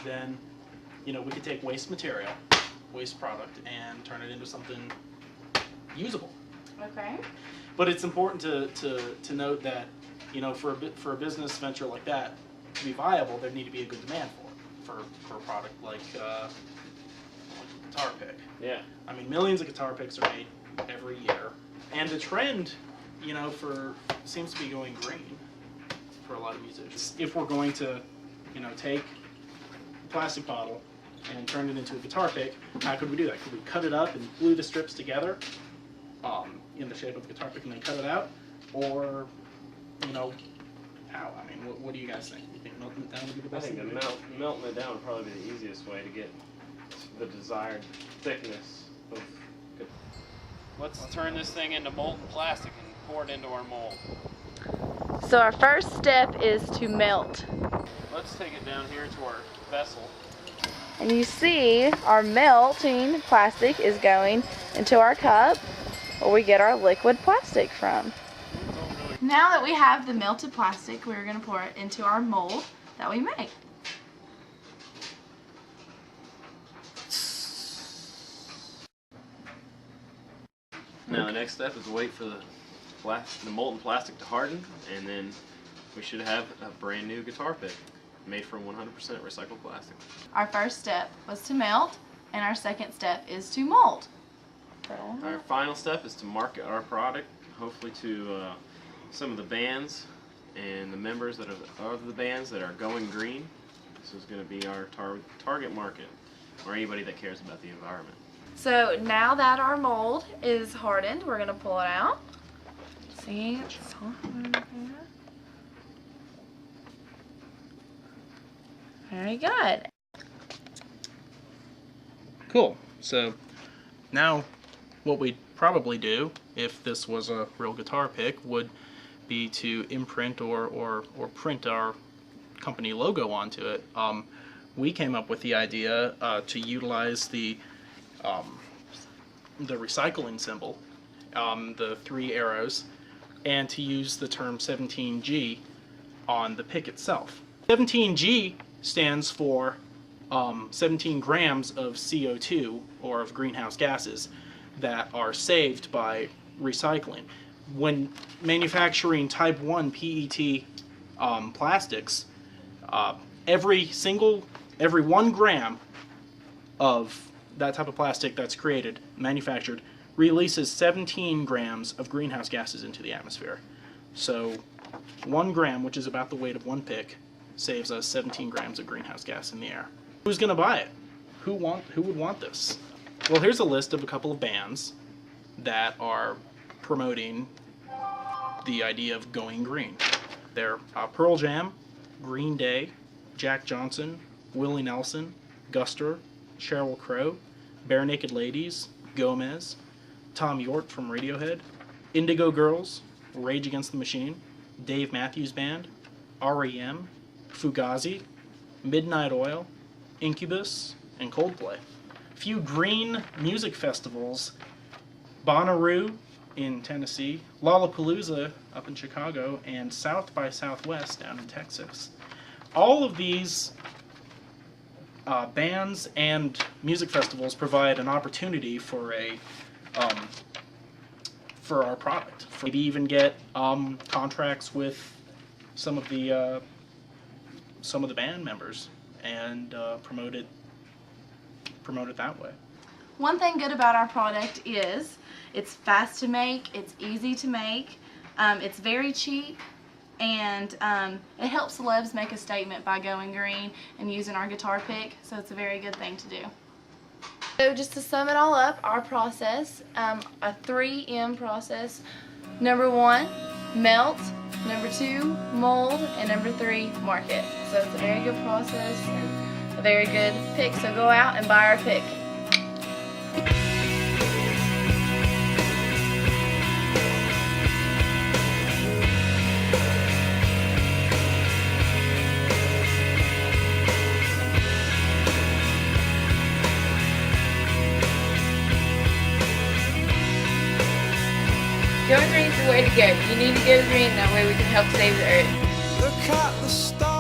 then, you know, we could take waste material, waste product, and turn it into something usable. Okay. But it's important to note that, you know, for a business venture like that to be viable, there need to be a good demand for a product like a guitar pick. Yeah. I mean, millions of guitar picks are made every year, and the trend, you know, seems to be going green for a lot of musicians. If we're going to, you know, take a plastic bottle and turn it into a guitar pick, how could we do that? Could we cut it up and glue the strips together in the shape of a guitar pick and then cut it out? Or, you know, how? I mean, what do you guys think? You think melting it down would be the best thing? I think melting it down would probably be the easiest way to get the desired thickness of. Let's turn this thing into molten plastic and pour it into our mold. So our first step is to melt. Let's take it down here to our vessel. And you see our melting plastic is going into our cup where we get our liquid plastic from. Now that we have the melted plastic, we're going to pour it into our mold that we make. Now the next step is wait for the molten plastic to harden, and then we should have a brand new guitar pick made from 100% recycled plastic. Our first step was to melt, and our second step is to mold. Our final step is to market our product, hopefully to some of the bands and the members that are of the bands that are going green. This is going to be our target market, or anybody that cares about the environment. So now that our mold is hardened, we're going to pull it out. See, it's hard. Very good. Cool. So now what we'd probably do, if this was a real guitar pick, would be to imprint or print our company logo onto it. We came up with the idea to utilize the recycling symbol, the 3 arrows, and to use the term 17G on the pick itself. 17G stands for 17 grams of CO2, or of greenhouse gases, that are saved by recycling. When manufacturing type 1 PET plastics, every 1 gram of that type of plastic that's created, manufactured, releases 17 grams of greenhouse gases into the atmosphere. So 1 gram, which is about the weight of 1 pick, saves us 17 grams of greenhouse gas in the air. Who's going to buy it? Who would want this? Well, here's a list of a couple of bands that are promoting the idea of going green. They're Pearl Jam, Green Day, Jack Johnson, Willie Nelson, Guster, Sheryl Crow, Bare Naked Ladies, Gomez, Tom York from Radiohead, Indigo Girls, Rage Against the Machine, Dave Matthews Band, REM, Fugazi, Midnight Oil, Incubus, and Coldplay. A few green music festivals: Bonnaroo in Tennessee, Lollapalooza up in Chicago, and South by Southwest down in Texas. All of these bands and music festivals provide an opportunity for our product. Maybe even get contracts with some of the band members and promote it that way. One thing good about our product is it's fast to make, it's easy to make, it's very cheap, and it helps celebs make a statement by going green and using our guitar pick, so it's a very good thing to do. So just to sum it all up, our process, a 3M process: number 1, melt; number 2, mold; and number 3, market. So it's a very good process and a very good pick, so go out and buy our pick. Going green is the way to go. You need to go green, that way we can help save the earth. Look at the stars.